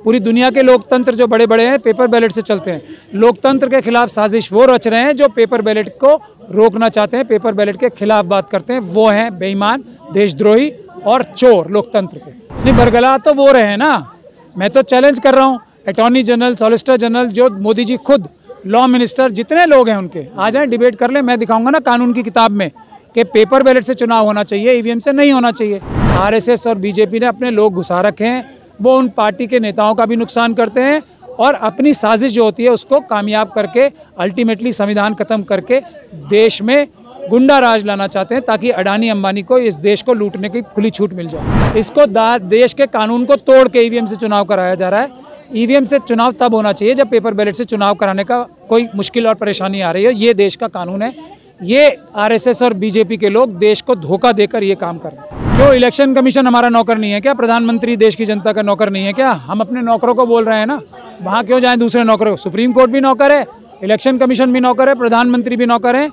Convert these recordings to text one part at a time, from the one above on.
पूरी दुनिया के लोकतंत्र जो बड़े बड़े हैं पेपर बैलेट से चलते हैं। लोकतंत्र के खिलाफ साजिश वो रच रहे हैं जो पेपर बैलेट को रोकना चाहते हैं, पेपर बैलेट के खिलाफ बात करते हैं। वो हैं बेईमान, देशद्रोही और चोर लोकतंत्र के। नहीं, बरगला तो वो रहे ना। मैं तो चैलेंज कर रहा हूँ, अटॉर्नी जनरल, सॉलिसिटर जनरल, जो मोदी जी खुद, लॉ मिनिस्टर, जितने लोग हैं उनके, आ जाएं, डिबेट कर लें। मैं दिखाऊंगा ना कानून की किताब में कि पेपर बैलेट से चुनाव होना चाहिए, ईवीएम से नहीं होना चाहिए। आरएसएस और बीजेपी ने अपने लोग घुसा रखे हैं, वो उन पार्टी के नेताओं का भी नुकसान करते हैं और अपनी साजिश जो होती है उसको कामयाब करके अल्टीमेटली संविधान खत्म करके देश में गुंडा राज लाना चाहते हैं, ताकि अडानी अंबानी को इस देश को लूटने की खुली छूट मिल जाए। इसको देश के कानून को तोड़ के ईवीएम से चुनाव कराया जा रहा है। ईवीएम से चुनाव तब होना चाहिए जब पेपर बैलेट से चुनाव कराने का कोई मुश्किल और परेशानी आ रही है। ये देश का कानून है। ये आरएसएस और बीजेपी के लोग देश को धोखा देकर ये काम कर रहे हैं। क्यों इलेक्शन कमीशन हमारा नौकर नहीं है क्या? प्रधानमंत्री देश की जनता का नौकर नहीं है क्या? हम अपने नौकरों को बोल रहे हैं ना, वहाँ क्यों जाएं दूसरे नौकरों? सुप्रीम कोर्ट भी नौकर है, इलेक्शन कमीशन भी नौकर है, प्रधानमंत्री भी नौकर है।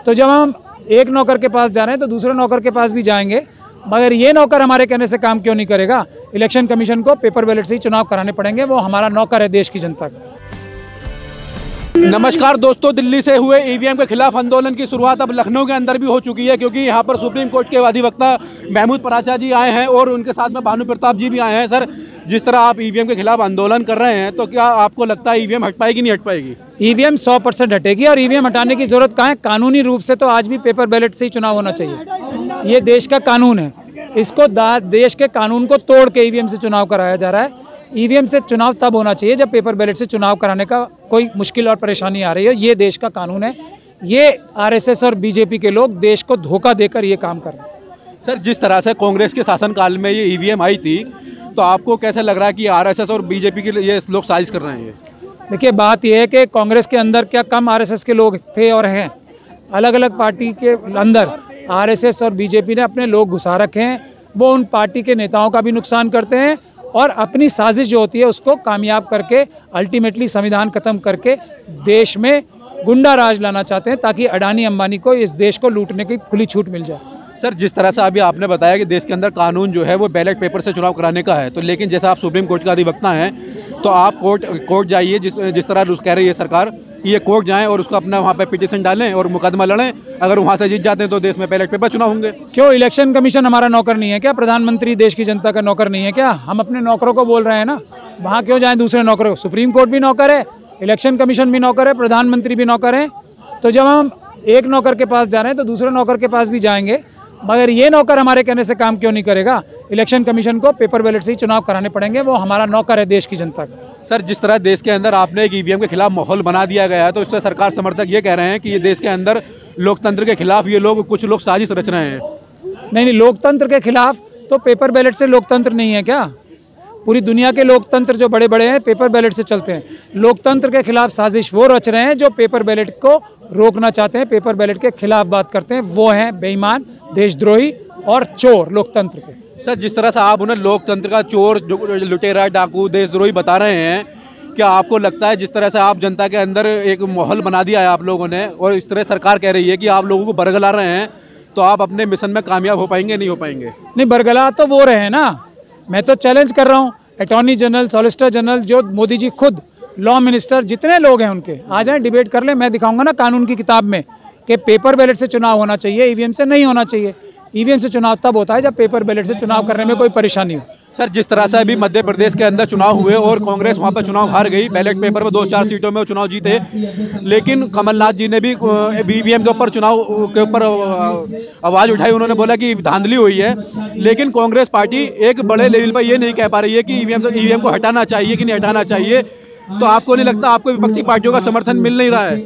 तो जब हम एक नौकर के पास जा रहे हैं तो दूसरे नौकर के पास भी जाएंगे। मगर ये नौकर हमारे कहने से काम क्यों नहीं करेगा? इलेक्शन कमीशन को पेपर बैलेट से ही चुनाव कराने पड़ेंगे। वो हमारा नौकर है देश की जनता का। नमस्कार दोस्तों, दिल्ली से हुए ईवीएम के खिलाफ आंदोलन की शुरुआत अब लखनऊ के अंदर भी हो चुकी है, क्योंकि यहाँ पर सुप्रीम कोर्ट के अधिवक्ता महमूद पराचा जी आए हैं और उनके साथ में भानु प्रताप जी भी आए हैं। सर, जिस तरह आप ईवीएम के खिलाफ आंदोलन कर रहे हैं, तो क्या आपको लगता है ईवीएम हट पाएगी, नहीं हट पाएगी? ईवीएम 100% हटेगी। और ईवीएम हटाने की जरूरत कहाँ है? कानूनी रूप से तो आज भी पेपर बैलेट से ही चुनाव होना चाहिए। ये देश का कानून है। इसको देश के कानून को तोड़ के ईवीएम से चुनाव कराया जा रहा है। ईवीएम से चुनाव तब होना चाहिए जब पेपर बैलेट से चुनाव कराने का कोई मुश्किल और परेशानी आ रही है। ये देश का कानून है। ये आरएसएस और बीजेपी के लोग देश को धोखा देकर ये काम कर रहे हैं। सर, जिस तरह से कांग्रेस के शासनकाल में ये ईवीएम आई थी, तो आपको कैसे लग रहा है कि आरएसएस और बीजेपी के ये लोग साजिश कर रहे हैं? देखिए, बात यह है कि कांग्रेस के अंदर क्या कम आरएसएस के लोग थे और हैं? अलग अलग पार्टी के अंदर आरएसएस और बीजेपी ने अपने लोग घुसा रखे हैं। वो उन पार्टी के नेताओं का भी नुकसान करते हैं और अपनी साजिश जो होती है उसको कामयाब करके अल्टीमेटली संविधान खत्म करके देश में गुंडा राज लाना चाहते हैं, ताकि अडानी अंबानी को इस देश को लूटने की खुली छूट मिल जाए। सर, जिस तरह से अभी आपने बताया कि देश के अंदर कानून जो है वो बैलेट पेपर से चुनाव कराने का है, तो लेकिन जैसा आप सुप्रीम कोर्ट का अधिवक्ता हैं, तो आप कोर्ट जाइए, जिस तरह कह रही है सरकार कि ये कोर्ट जाएं और उसको अपना वहाँ पे पिटीशन डालें और मुकदमा लड़ें। अगर वहाँ से जीत जाते हैं तो देश में बैलेट पेपर चुनाव होंगे। क्यों इलेक्शन कमीशन हमारा नौकर नहीं है क्या? प्रधानमंत्री देश की जनता का नौकर नहीं है क्या? हम अपने नौकरों को बोल रहे हैं ना, वहाँ क्यों जाएं दूसरे नौकरों? सुप्रीम कोर्ट भी नौकर है, इलेक्शन कमीशन भी नौकर है, प्रधानमंत्री भी नौकर है। तो जब हम एक नौकर के पास जा रहे हैं तो दूसरे नौकर के पास भी जाएंगे। मगर ये नौकर हमारे कहने से काम क्यों नहीं करेगा? इलेक्शन कमीशन को पेपर बैलेट से ही चुनाव कराने पड़ेंगे। वो हमारा नौकर है देश की जनता का। सर, जिस तरह देश के अंदर आपने एक ईवीएम के खिलाफ माहौल बना दिया गया है, तो इससे सरकार समर्थक ये कह रहे हैं कि ये देश के अंदर लोकतंत्र के खिलाफ ये लोग, कुछ लोग साजिश रच रहे हैं। नहीं, लोकतंत्र के खिलाफ तो पेपर बैलेट से लोकतंत्र नहीं है क्या? पूरी दुनिया के लोकतंत्र जो बड़े बड़े हैं पेपर बैलेट से चलते हैं। लोकतंत्र के खिलाफ साजिश वो रच रहे हैं जो पेपर बैलेट को रोकना चाहते हैं, पेपर बैलेट के खिलाफ बात करते हैं। वो हैं बेईमान, देशद्रोही और चोर लोकतंत्र के। सर, जिस तरह से आप उन्हें लोकतंत्र का चोर, लुटेरा, डाकू, देशद्रोही बता रहे हैं, क्या आपको लगता है जिस तरह से आप जनता के अंदर एक माहौल बना दिया है आप लोगों ने, और इस तरह सरकार कह रही है कि आप लोगों को बरगला रहे हैं, तो आप अपने मिशन में कामयाब हो पाएंगे, नहीं हो पाएंगे? नहीं, बरगला तो वो रहे ना। मैं तो चैलेंज कर रहा हूँ, अटॉर्नी जनरल, सॉलिसिटर जनरल, जो मोदी जी खुद, लॉ मिनिस्टर, जितने लोग हैं उनके, आ जाएं, डिबेट कर लें। मैं दिखाऊंगा ना कानून की किताब में कि पेपर बैलेट से चुनाव होना चाहिए, ईवीएम से नहीं होना चाहिए। ईवीएम से चुनाव तब होता है जब पेपर बैलेट से चुनाव करने में कोई परेशानी हो। सर, जिस तरह से अभी मध्य प्रदेश के अंदर चुनाव हुए और कांग्रेस वहाँ पर चुनाव हार गई, बैलेट पेपर में 2-4 सीटों में चुनाव जीते, लेकिन कमलनाथ जी ने भी ईवीएम के ऊपर, चुनाव के ऊपर आवाज़ उठाई। उन्होंने बोला कि धांधली हुई है, लेकिन कांग्रेस पार्टी एक बड़े लेवल पर ये नहीं कह पा रही है कि ईवीएम को हटाना चाहिए कि नहीं हटाना चाहिए। तो आपको नहीं लगता आपको विपक्षी पार्टियों का समर्थन मिल नहीं रहा है?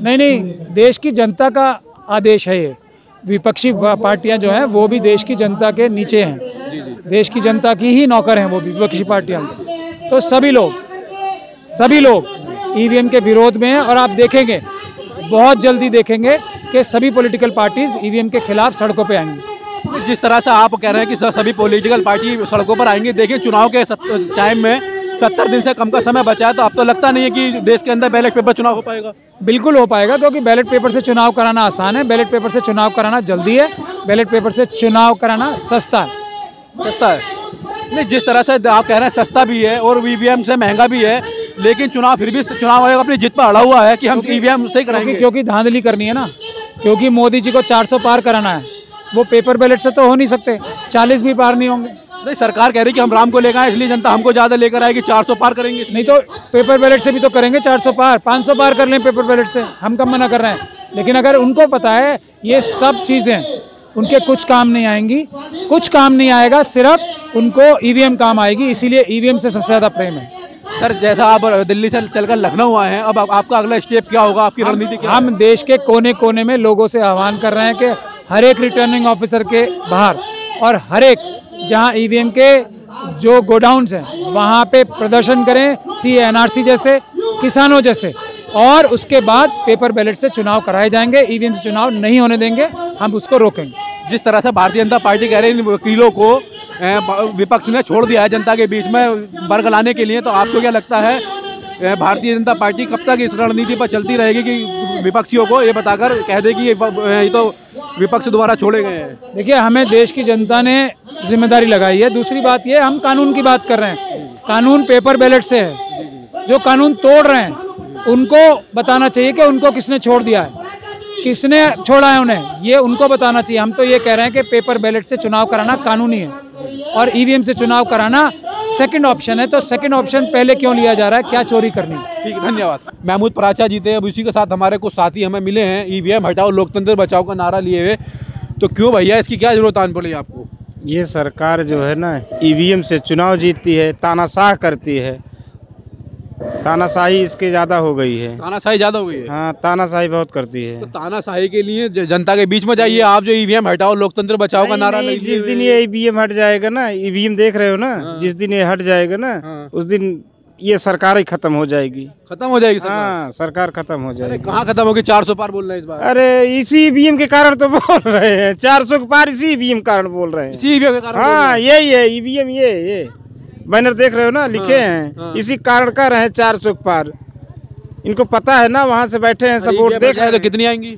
नहीं, देश की जनता का आदेश है ये। विपक्षी पार्टियां जो हैं वो भी देश की जनता के नीचे हैं। देश की जनता की ही नौकर हैं वो भी, विपक्षी पार्टियां। तो सभी लोग ईवीएम के विरोध में हैं। और आप देखेंगे, बहुत जल्दी देखेंगे कि सभी पॉलिटिकल पार्टीज ईवीएम के खिलाफ सड़कों पे आएंगी। जिस तरह से आप कह रहे हैं कि सभी पॉलिटिकल पार्टी सड़कों पर आएंगे, देखिए चुनाव के टाइम में 70 दिन से कम का समय बचा है, तो अब तो लगता नहीं है कि देश के अंदर बैलेट पेपर चुनाव हो पाएगा? बिल्कुल हो पाएगा, क्योंकि बैलेट पेपर से चुनाव कराना आसान है, बैलेट पेपर से चुनाव कराना जल्दी है, बैलेट पेपर से चुनाव कराना सस्ता है। नहीं, जिस तरह से आप कह रहे हैं सस्ता भी है और ईवीएम से महंगा भी है, लेकिन फिर भी चुनाव आयोग अपनी जिद पर अड़ा हुआ है कि हम ईवीएम से ही कराएंगे। क्योंकि धांधली करनी है ना, क्योंकि मोदी जी को 400 पार कराना है, वो पेपर बैलेट से तो हो नहीं सकते, 40 भी पार नहीं होंगे। नहीं, सरकार कह रही कि हम राम को लेकर आए, इसलिए जनता हमको ज्यादा लेकर आएगी, 400 पार करेंगे। नहीं तो पेपर बैलेट से भी तो करेंगे 400 पार, 500 पार कर लें पेपर बैलेट से, हम कब मना कर रहे हैं। लेकिन अगर उनको पता है ये सब चीज़ें उनके कुछ काम नहीं आएंगी, कुछ काम नहीं आएगा, सिर्फ उनको ईवीएम काम आएगी, इसीलिए ईवीएम से सबसे ज़्यादा प्रेम है। सर, जैसा आप दिल्ली से चलकर लखनऊ आए हैं, अब आपका अगला स्टेप क्या होगा, आपकी रणनीति क्या है? हम देश के कोने कोने में लोगों से आह्वान कर रहे हैं कि हर एक रिटर्निंग ऑफिसर के बाहर और हर एक जहां ईवीएम के जो गोडाउन्स हैं वहां पे प्रदर्शन करें, CNRC जैसे, किसानों जैसे, और उसके बाद पेपर बैलेट से चुनाव कराए जाएंगे, ईवीएम से चुनाव नहीं होने देंगे, हम उसको रोकेंगे। जिस तरह से भारतीय जनता पार्टी कह रही है वकीलों को विपक्ष ने छोड़ दिया है जनता के बीच में बरगलाने के लिए, तो आपको क्या लगता है भारतीय जनता पार्टी कब तक इस रणनीति पर चलती रहेगी कि विपक्षियों को ये बताकर कह दे कि ये तो विपक्ष द्वारा छोड़े गए हैं? देखिए, हमें देश की जनता ने जिम्मेदारी लगाई है। दूसरी बात ये, हम कानून की बात कर रहे हैं, कानून पेपर बैलेट से है। जो कानून तोड़ रहे हैं उनको बताना चाहिए कि उनको किसने छोड़ दिया है, किसने छोड़ा है उन्हें, ये उनको बताना चाहिए। हम तो ये कह रहे हैं कि पेपर बैलेट से चुनाव कराना कानूनी है और ईवीएम से चुनाव कराना सेकंड ऑप्शन है, तो सेकंड ऑप्शन पहले क्यों लिया जा रहा है, क्या चोरी करनी? ठीक है, धन्यवाद। महमूद पराचा जी थे, अब इसी के साथ हमारे कुछ साथी हमें मिले हैं, ईवीएम हटाओ लोकतंत्र बचाओ का नारा लिए हुए। तो क्यों भैया, इसकी क्या जरूरत आन पड़ी आपको? ये सरकार जो है ना, ईवीएम से चुनाव जीतती है, तानाशाह करती है, तानाशाही इसके ज़्यादा हो गई है। तानाशाही ज़्यादा हो गई है? हाँ, तानाशाही बहुत करती है। तो तानाशाही के लिए जनता के बीच में जाइए आप, जो ईवीएम हटाओ लोकतंत्र बचाओ का नारा नहीं, जिस दिन ये ईवीएम हट जाएगा ना, ईवीएम देख रहे हो ना, जिस दिन ये हट जाएगा ना, उस दिन ये सरकार ही खत्म हो जाएगी। खत्म हो जाएगी सरकार? हाँ, सरकार खत्म हो जाएगी। कहाँ खत्म होगी? 400 पार बोल रहे हैं इस बार। अरे इसी ईवीएम के कारण तो बोल रहे हैं, 400 पार इसी ईवीएम कारण बोल रहे हैं। इसी ईवीएम के कारण? हाँ, यही है ईवीएम, ये बैनर देख रहे हो ना, लिखे हैं, इसी कारण कर रहे हैं 400 पार। इनको पता है ना, वहाँ से बैठे हैं सब वोट देख रहे हैं। तो कितनी आएंगी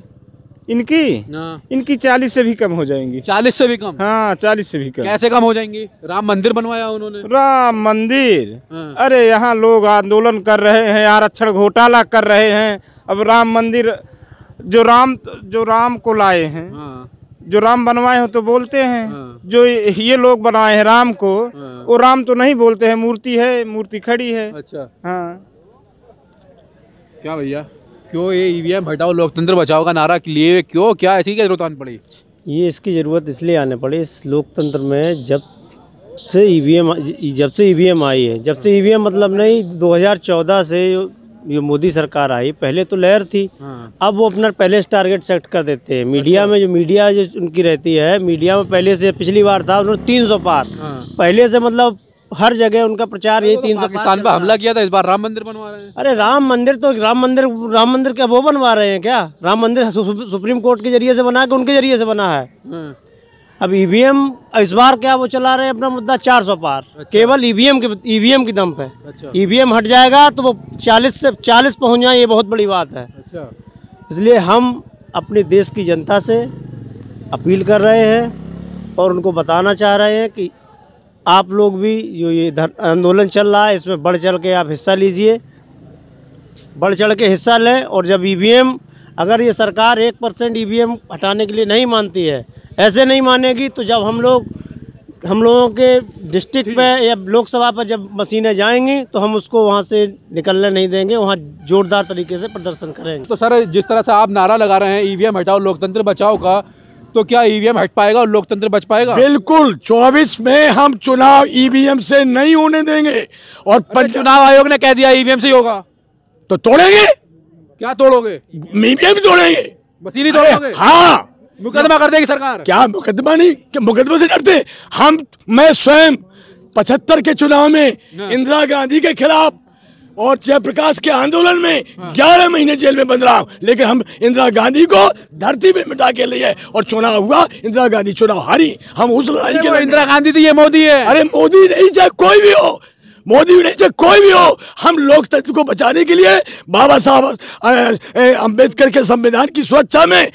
इनकी 40 से भी कम हो जाएंगी। 40 से भी कम? हाँ, 40 से भी कम। कैसे कम हो जाएंगी? राम मंदिर बनवाया उन्होंने। राम मंदिर? अरे यहाँ लोग आंदोलन कर रहे हैं, आरक्षण घोटाला कर रहे हैं। अब राम मंदिर जो राम को लाए हैं, जो राम बनवाए हो तो बोलते हैं, जो ये लोग बनाए हैं राम को, वो राम तो नहीं बोलते हैं, मूर्ति है, मूर्ति खड़ी है। अच्छा। हाँ, क्या भैया, क्यों ये ईवीएम हटाओ लोकतंत्र बचाओ का नारा लिए, क्यों, क्या ऐसी क्या जरूरत आने पड़ी? ये इसकी ज़रूरत इसलिए आने पड़ी, इस लोकतंत्र में जब से ईवीएम आई है, जब से ईवीएम मतलब नहीं, 2014 से ये मोदी सरकार आई, पहले तो लहर थी। अब वो अपना पहले से टारगेट सेट कर देते हैं। मीडिया में जो उनकी रहती है, मीडिया में पहले से, पिछली बार था उन्होंने 300 पार, पहले से, मतलब हर जगह उनका प्रचार यही 300 पाकिस्तान पे हमला किया था, इस बार राम मंदिर बनवा रहे हैं। अरे राम मंदिर क्या वो बनवा रहे हैं क्या? राम मंदिर सुप्रीम कोर्ट के जरिए से बना के, उनके जरिए से बना है। अब ईवीएम इस बार क्या वो चला रहे हैं अपना मुद्दा 400 पार। अच्छा। केवल ईवीएम की दम पे। अच्छा। ईवीएम हट जाएगा तो वो 40 पहुंच जाए, ये बहुत बड़ी बात है। अच्छा। इसलिए हम अपने देश की जनता से अपील कर रहे हैं और उनको बताना चाह रहे हैं कि आप लोग भी जो ये आंदोलन चल रहा है, इसमें बढ़ चढ़ के आप हिस्सा लीजिए, बढ़ चढ़ के हिस्सा लें। और जब ईवीएम, अगर ये सरकार 1% ईवीएम हटाने के लिए नहीं मानती है, ऐसे नहीं मानेगी, तो जब हम लोगों के डिस्ट्रिक्ट पे या लोकसभा पर जब मशीनें जाएंगी तो हम उसको वहाँ से निकलने नहीं देंगे, वहाँ जोरदार तरीके से प्रदर्शन करेंगे। तो सर, जिस तरह से आप नारा लगा रहे हैं ईवीएम हटाओ लोकतंत्र बचाओ का, तो क्या ईवीएम हट पाएगा और लोकतंत्र बच पाएगा? बिल्कुल, 24 में हम चुनाव ईवीएम से नहीं होने देंगे। और चुनाव आयोग ने कह दिया ईवीएम से ही होगा, तो तोड़ेंगे। क्या तोड़ोगे? ईवीएम तोड़ेंगे, मशीन ही तोड़ोगे? हाँ, मुकदमा कर देगी सरकार। क्या मुकदमा? नहीं, क्या मुकदमे से डरते मैं स्वयं 75 के चुनाव में इंदिरा गांधी के खिलाफ और जयप्रकाश के आंदोलन में 11 महीने जेल में बंद रहा हूं, लेकिन हम इंदिरा गांधी को धरती पे मिटा के लिए और चुनाव हुआ, इंदिरा गांधी चुनाव हारी। हम उस लड़ाई के इंदिरा गांधी थी, ये मोदी है। अरे मोदी नहीं, चाहे कोई भी हो, मोदी नहीं, चाहे कोई भी हो, हम लोकतंत्र को बचाने के लिए बाबा साहब अम्बेडकर के संविधान की सुरक्षा में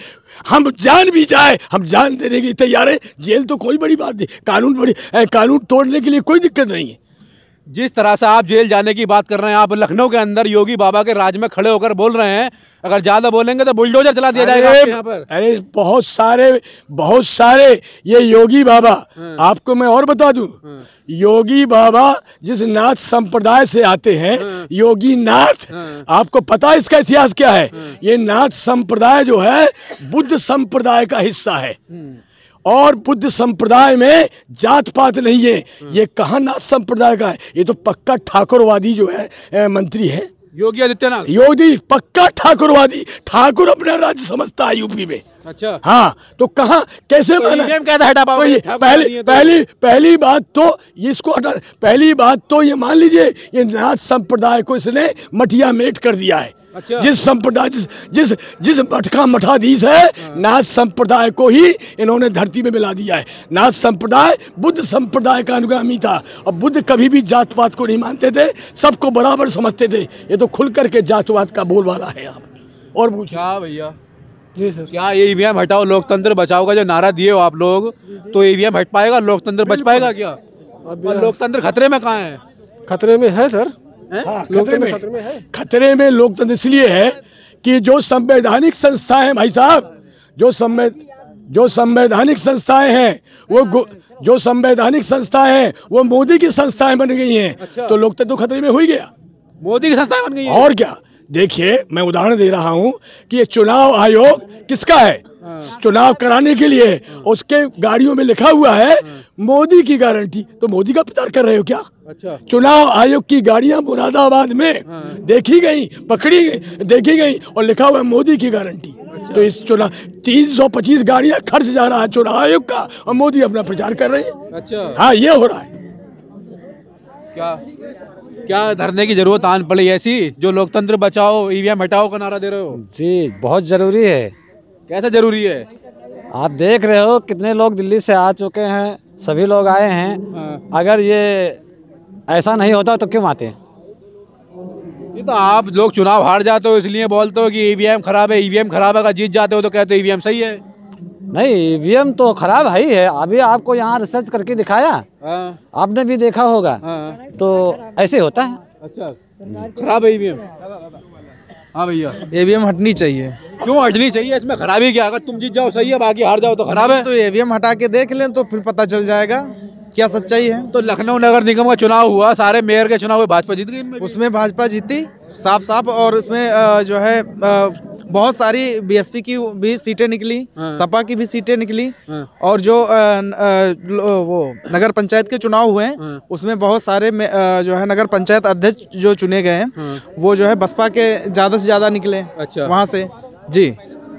हम जान भी जाए, हम जान देने की तैयार है। जेल तो कोई बड़ी बात नहीं, कानून तोड़ने के लिए कोई दिक्कत नहीं है। जिस तरह से आप जेल जाने की बात कर रहे हैं, आप लखनऊ के अंदर योगी बाबा के राज में खड़े होकर बोल रहे हैं, अगर ज्यादा बोलेंगे तो बुलडोजर चला दिया जाएगा आपके यहाँ पर। अरे बहुत सारे ये योगी बाबा, आपको मैं और बता दूं, योगी बाबा जिस नाथ संप्रदाय से आते हैं, योगी नाथ, आपको पता है इसका इतिहास क्या है? ये नाथ संप्रदाय जो है बुद्ध संप्रदाय का हिस्सा है, और बुद्ध संप्रदाय में जात पात नहीं है। ये कहाँ नाथ संप्रदाय का है? ये तो पक्का ठाकुरवादी जो है मंत्री है योगी आदित्यनाथ। योगी पक्का ठाकुरवादी, ठाकुर अपना राज्य समझता है यूपी में। अच्छा, हाँ, तो कहाँ कैसे माना? कैसे हटा पाओगे? पहली बात तो इसको हटा, पहली बात तो ये मान लीजिए ये नाथ संप्रदाय को इसने मठिया मेट कर दिया है। अच्छा। जिस संप्रदाय जिस मठ का मठाधीश है, नाथ संप्रदाय को ही इन्होंने धरती में मिला दिया है। नाथ संप्रदाय बुद्ध संप्रदाय का अनुगामी था, और बुद्ध कभी भी जात पात को नहीं मानते थे, सबको बराबर समझते थे। ये तो खुल करके जातवाद का बोलबाला है आप। और क्या भैया जी सर, क्या ये ईवीएम हटाओ लोकतंत्र बचाओ का जो नारा दिए हो आप लोग, तो ईवीएम हट पाएगा, लोकतंत्र बच पाएगा क्या? और लोकतंत्र खतरे में कहाँ है? खतरे में है सर, खतरे में लोकतंत्र इसलिए है कि जो संवैधानिक संस्थाएं हैं भाई साहब, जो संवैधानिक संस्थाएं हैं जो संवैधानिक संस्थाएं हैं वो मोदी की संस्थाएं बन गई हैं। अच्छा। तो लोकतंत्र तो खतरे में हो ही गया, मोदी की संस्थाएं बन गई है। और क्या? देखिए, मैं उदाहरण दे रहा हूं कि ये चुनाव आयोग किसका है? चुनाव कराने के लिए उसके गाड़ियों में लिखा हुआ है मोदी की गारंटी। तो मोदी का प्रचार कर रहे हो क्या? अच्छा। चुनाव आयोग की गाड़ियां मुरादाबाद में देखी गई, देखी गई, और लिखा हुआ है मोदी की गारंटी। अच्छा। तो इस चुनाव 325 गाड़ियां खर्च जा रहा है चुनाव आयोग का, और मोदी अपना प्रचार कर रहे हैं। अच्छा। हाँ, ये हो रहा है। क्या धरने की जरूरत आन पड़ी ऐसी, जो लोकतंत्र बचाओ ईवीएम हटाओ का नारा दे रहे हो? जी बहुत जरूरी है। कैसा जरूरी है? आप देख रहे हो कितने लोग दिल्ली से आ चुके हैं, सभी लोग आए हैं। अगर ये ऐसा नहीं होता तो क्यों आते हैं? ये तो आप लोग चुनाव हार जाते हो इसलिए बोलते हो कि ईवीएम खराब है, ईवीएम खराब है। का जीत जाते हो तो कहते हो ईवीएम सही है। नहीं, ईवीएम तो खराब है ही है। अभी आपको यहाँ रिसर्च करके दिखाया, आपने भी देखा होगा। तो ऐसे होता है। अच्छा, खराब है ईवीएम। हाँ भैया, ईवीएम हटनी चाहिए। क्यों हटनी चाहिए? इसमें खराबी क्या? अगर तुम जीत जाओ सही है, बाकी हार जाओ तो खराब है। तो ईवीएम हटा के देख लें तो फिर पता चल जाएगा क्या सच्चाई है। तो लखनऊ नगर निगम का चुनाव हुआ, सारे मेयर के चुनाव में भाजपा जीत गई। उसमें भाजपा जीती साफ, और उसमें जो है बहुत सारी बीएसपी की भी सीटें निकली, सपा की भी सीटें निकली, और जो वो नगर पंचायत के चुनाव हुए उसमें बहुत सारे जो है नगर पंचायत अध्यक्ष जो चुने गए हैं वो जो है बसपा के ज़्यादा से ज़्यादा निकले। अच्छा। वहाँ से जी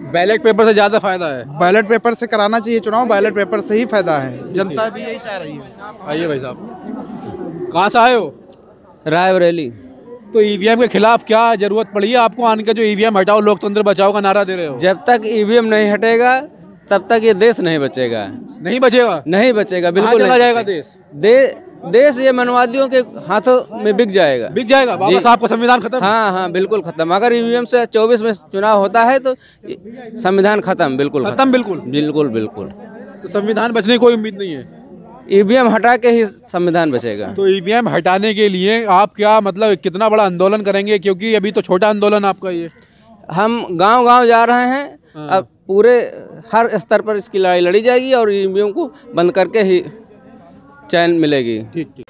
बैलेट पेपर से ज़्यादा फायदा है। बैलेट पेपर से कराना चाहिए चुनाव, बैलेट पेपर से ही फायदा है। जनता भी यही चाह रही है। आइए भाई साहब, कहाँ से आए हो? रायबरेली। तो ईवीएम के खिलाफ क्या जरूरत पड़ी है आपको आने के, जो ईवीएम हटाओ लोकतंत्र बचाओ का नारा दे रहे हो? जब तक ईवीएम नहीं हटेगा तब तक ये देश नहीं बचेगा। नहीं बचेगा? नहीं बचेगा, बिल्कुल चला जाएगा देश ये मनवादियों के हाथों में बिक जाएगा। बिक जाएगा? बाबा साहब का संविधान खत्म? हाँ, बिल्कुल खत्म। अगर ईवीएम से 24 में चुनाव होता है तो संविधान खत्म, बिल्कुल खत्म। बिल्कुल। तो संविधान बचने की कोई उम्मीद नहीं है? ईवीएम हटा के ही संविधान बचेगा। तो ईवीएम हटाने के लिए आप क्या मतलब कितना बड़ा आंदोलन करेंगे? क्योंकि अभी तो छोटा आंदोलन आपका ये। हम गांव जा रहे हैं। अब पूरे हर स्तर पर इसकी लड़ाई लड़ी जाएगी और ईवीएम को बंद करके ही चैन मिलेगी। ठीक।